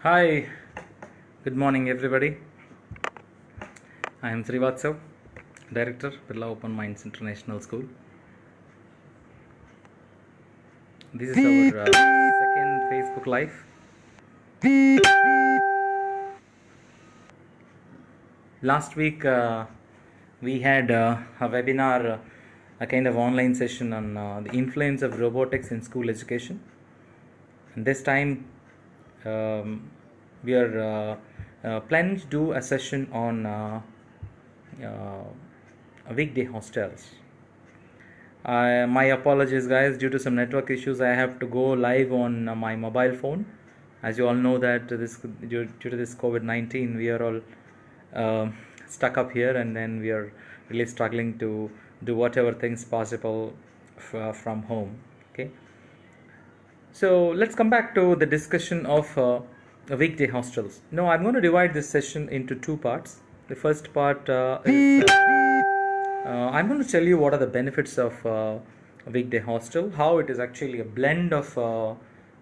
Hi, good morning everybody. I am Srivatsav, Director, Birla Open Minds International School. This is our second Facebook Live. Last week we had a webinar, a kind of online session on the influence of robotics in school education. And this time we are planning to do a session on weekday hostels. My apologies guys, due to some network issues I have to go live on my mobile phone. As you all know that due to this COVID-19 we are all stuck up here, and then we are really struggling to do whatever things possible from home. Okay, so let's come back to the discussion of weekday hostels. Now I'm going to divide this session into two parts. The first part is I'm going to tell you what are the benefits of weekday hostel, how it is actually a blend of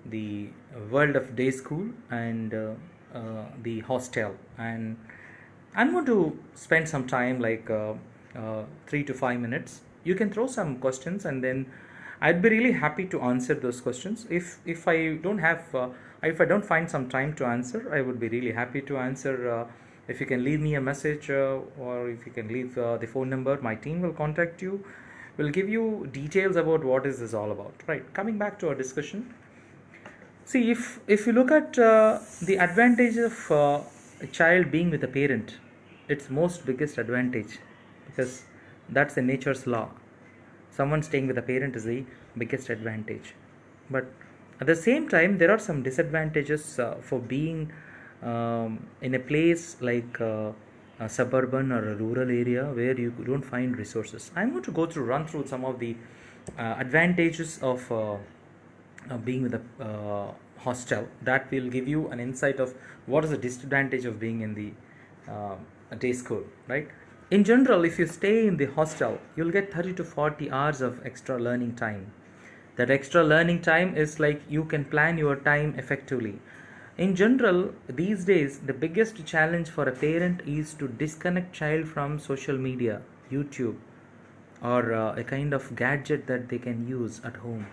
the world of day school and the hostel. And I'm going to spend some time, like 3 to 5 minutes. You can throw some questions, and then I'd be really happy to answer those questions. If I don't have if I don't find some time to answer, I would be really happy to answer. If you can leave me a message, or if you can leave the phone number, my team will contact you. Will give you details about what is this all about. Right. Coming back to our discussion. See, if you look at the advantage of a child being with a parent, its most biggest advantage, because that's the nature's law. Someone staying with a parent is the biggest advantage. But at the same time, there are some disadvantages for being in a place like a suburban or a rural area where you don't find resources. I'm going to run through some of the advantages of being with a hostel. That will give you an insight of what is the disadvantage of being in the day school, right? In general, if you stay in the hostel, you'll get 30 to 40 hours of extra learning time. That extra learning time is like you can plan your time effectively. In general, these days, the biggest challenge for a parent is to disconnect child from social media, YouTube, or a kind of gadget that they can use at home.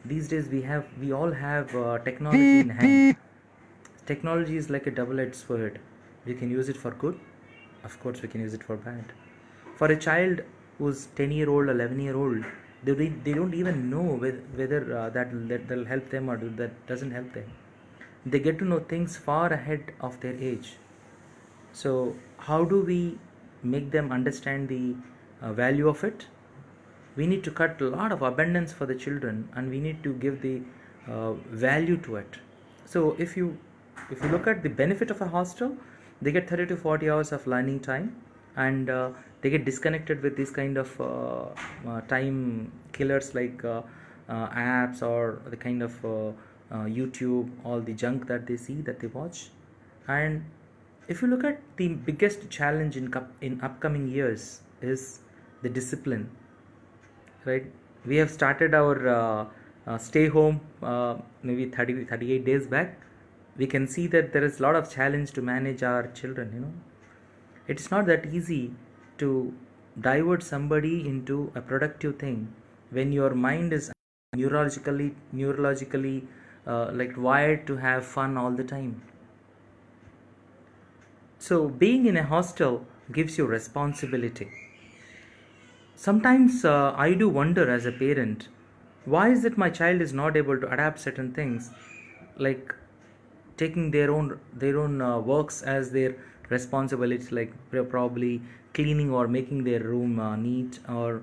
These days, we all have technology in hand. Technology is like a double-edged sword. We can use it for good. Of course, we can use it for bad. For a child who's 10-year-old, 11-year-old, they don't even know whether that'll help them or that doesn't help them. They get to know things far ahead of their age. So how do we make them understand the value of it? We need to cut a lot of abundance for the children, and we need to give the value to it. So if you look at the benefit of a hostel, they get 30 to 40 hours of learning time, and they get disconnected with this kind of time killers like apps, or the kind of YouTube, all the junk that they see, that they watch. And if you look at the biggest challenge in upcoming years is the discipline, right? We have started our stay home maybe 38 days back. We can see that there is a lot of challenge to manage our children. It's not that easy to divert somebody into a productive thing when your mind is neurologically like wired to have fun all the time. So being in a hostel gives you responsibility. Sometimes I do wonder as a parent, why is it my child is not able to adapt certain things, like taking their own works as their responsibilities, like probably cleaning or making their room neat, or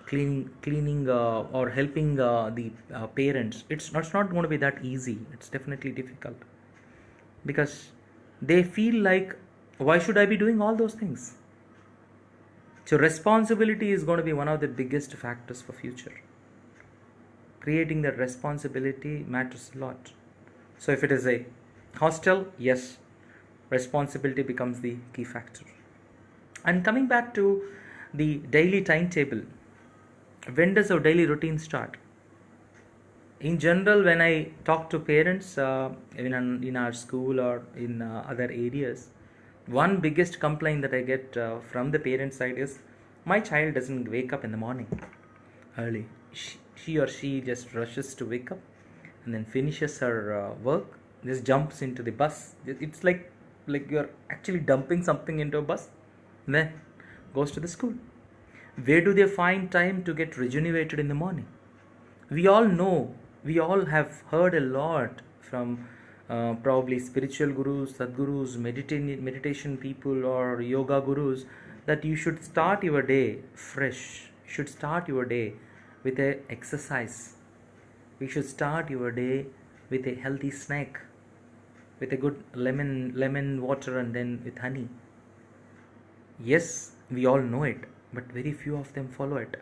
cleaning or helping the parents. It's not going to be that easy. It's definitely difficult, because they feel like, why should I be doing all those things? So responsibility is going to be one of the biggest factors for future. Creating that responsibility matters a lot. So if it is a hostel, yes, responsibility becomes the key factor. And coming back to the daily timetable, when does our daily routine start? in general, when I talk to parents in our school or in other areas, one biggest complaint that I get from the parent side is my child doesn't wake up in the morning early. She or she just rushes to wake up and then finishes her work, just jumps into the bus. It's like you're actually dumping something into a bus, and then goes to the school. Where do they find time to get rejuvenated in the morning? We all know, we all have heard a lot from probably spiritual gurus, sadgurus, meditation people, or yoga gurus, that you should start your day fresh. You should start your day with a exercise. You should start your day with a healthy snack, with a good lemon water, and then with honey. Yes, we all know it, but very few of them follow it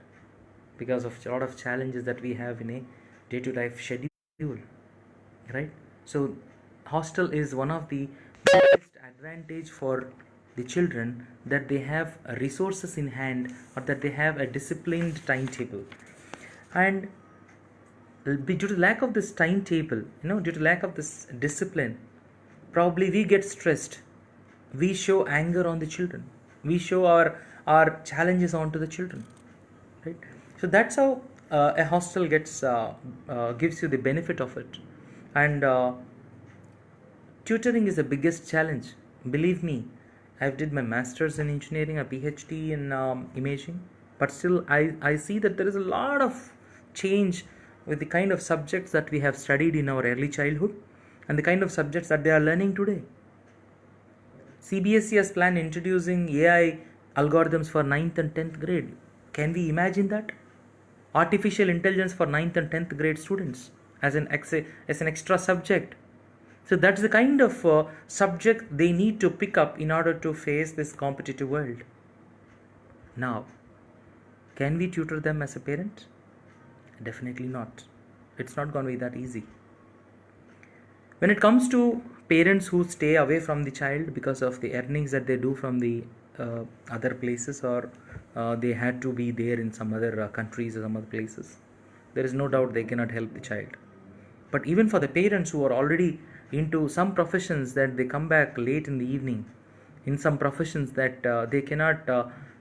because of a lot of challenges that we have in a day-to-day schedule, right? So hostel is one of the biggest advantage for the children, that they have resources in hand, or that they have a disciplined timetable. And due to lack of this timetable, due to lack of this discipline, probably we get stressed, we show anger on the children, we show our challenges onto the children, right? So that's how a hostel gives you the benefit of it. And tutoring is the biggest challenge. Believe me, I've did my master's in engineering, a PhD in imaging, but still I see that there is a lot of change with the kind of subjects that we have studied in our early childhood and the kind of subjects that they are learning today. CBSE has planned introducing AI algorithms for 9th and 10th grade. Can we imagine that? Artificial intelligence for 9th and 10th grade students as an extra subject. So that's the kind of subject they need to pick up in order to face this competitive world. Now, can we tutor them as a parent? Definitely not. It's not going to be that easy. When it comes to parents who stay away from the child because of the earnings that they do from the other places, or they had to be there in some other countries or some other places, there is no doubt they cannot help the child. But even for the parents who are already into some professions, that they come back late in the evening, in some professions that they cannot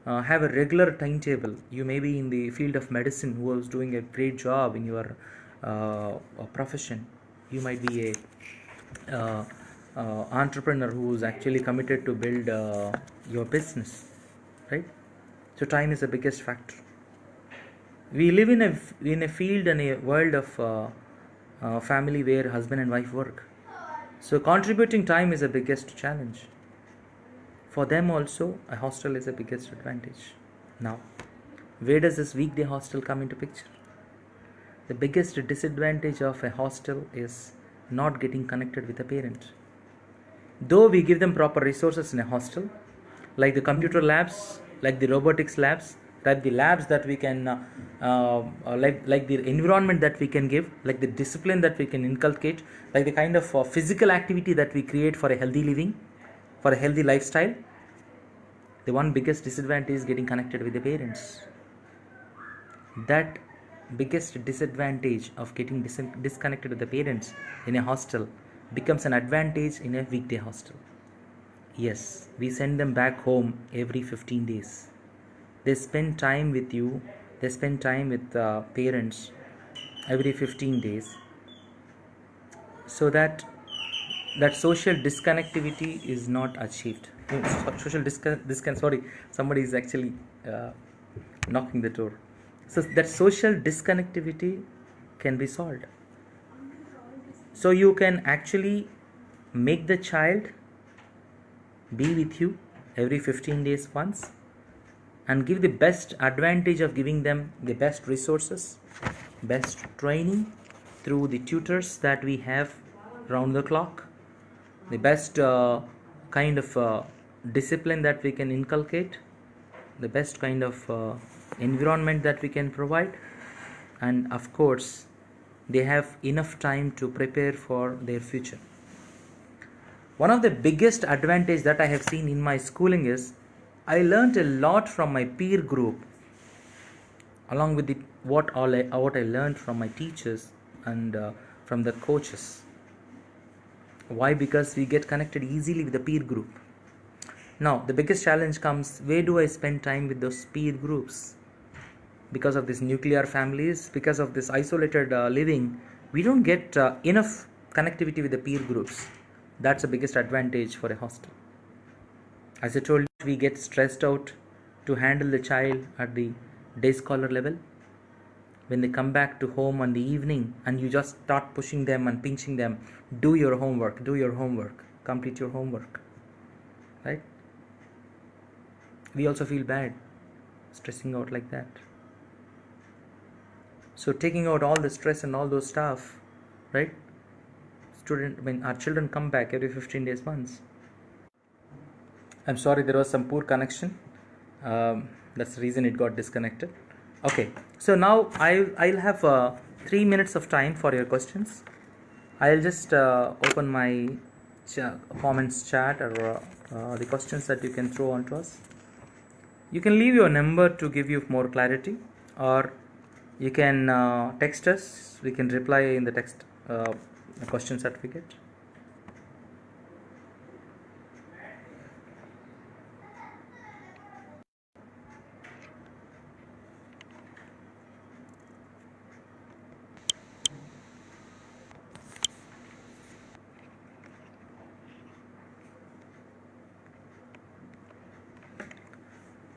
have a regular timetable. You may be in the field of medicine who is doing a great job in your profession. You might be a entrepreneur who is actually committed to build your business, right? So time is the biggest factor. We live in a field and a world of family where husband and wife work. So contributing time is the biggest challenge. For them also, a hostel is the biggest advantage. Now, where does this weekday hostel come into picture? The biggest disadvantage of a hostel is not getting connected with a parent. Though we give them proper resources in a hostel, like the computer labs, like the robotics labs, like the labs that we can, like the environment that we can give, like the discipline that we can inculcate, like the kind of physical activity that we create for a healthy living, for a healthy lifestyle. The one biggest disadvantage is getting connected with the parents. That biggest disadvantage of getting disconnected with the parents in a hostel becomes an advantage in a weekday hostel. Yes, we send them back home every 15 days. They spend time with you, they spend time with parents every 15 days, so that social disconnectivity is not achieved. Sorry, somebody is actually knocking the door. So that social disconnectivity can be solved. So you can actually make the child be with you every 15 days once, and give the best advantage of giving them the best resources, best training through the tutors that we have round the clock, the best kind of discipline that we can inculcate, the best kind of environment that we can provide, and of course they have enough time to prepare for their future. One of the biggest advantage that I have seen in my schooling is I learned a lot from my peer group, along with what I learned from my teachers. and from the coaches. Why? Because we get connected easily with the peer group. Now the biggest challenge comes, where do I spend time with those peer groups? Because of these nuclear families, because of this isolated living, we don't get enough connectivity with the peer groups. That's the biggest advantage for a hostel. As I told you, we get stressed out to handle the child at the day scholar level. When they come back to home in the evening and you just start pushing them and pinching them, do your homework, complete your homework, right? We also feel bad stressing out like that. So taking out all the stress and all those stuff, right? When our children come back every 15 days once. I'm sorry, there was some poor connection. That's the reason it got disconnected. Okay, so now I'll have 3 minutes of time for your questions. I'll just open my comments chat or the questions that you can throw onto us. You can leave your number to give you more clarity, or you can text us. We can reply in the text questions that we get.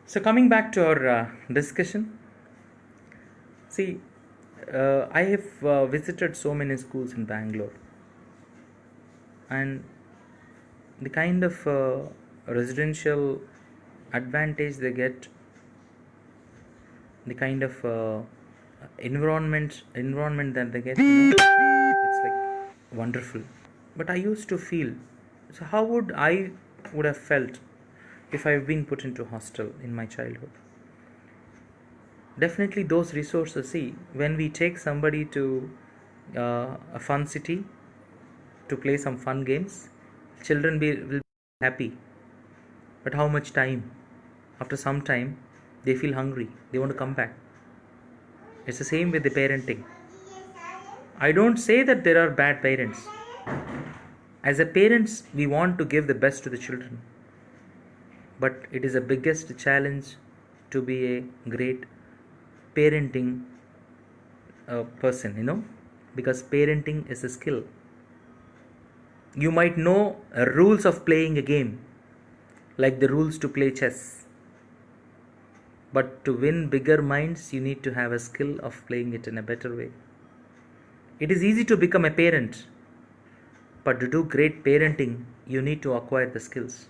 So coming back to our discussion, see, I have visited so many schools in Bangalore, and the kind of residential advantage they get, the kind of environment that they get, it's like wonderful. But I used to feel, so how would I would have felt if I've been put into hostel in my childhood? Definitely those resources. See, when we take somebody to a fun city to play some fun games, children will be happy. But how much time? After some time, they feel hungry. They want to come back. It's the same with the parenting. I don't say that there are bad parents. As a parents, we want to give the best to the children. But it is the biggest challenge to be a great parenting person, because parenting is a skill. You might know rules of playing a game, like the rules to play chess. But to win bigger minds, you need to have a skill of playing it in a better way. It is easy to become a parent, but to do great parenting, you need to acquire the skills.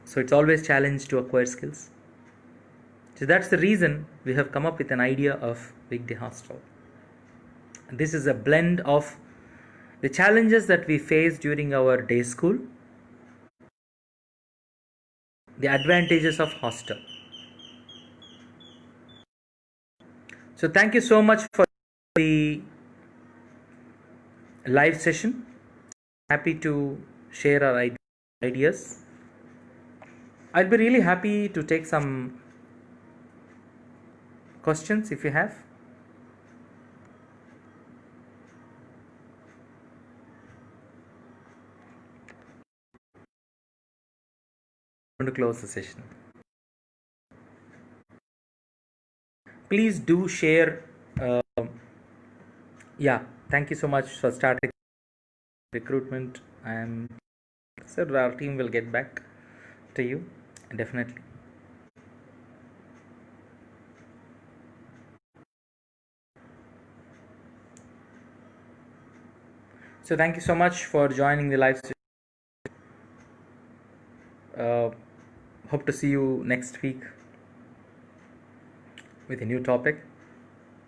So it's always a challenge to acquire skills. So that's the reason we have come up with an idea of Weekday Hostel. This is a blend of the challenges that we face during our day school, the advantages of hostel. So thank you so much for the live session. Happy to share our ideas. I'd be really happy to take some questions if you have. I'm going to close the session. Please do share. Thank you so much for starting recruitment. So our team will get back to you, definitely. So thank you so much for joining the live stream. Hope to see you next week with a new topic.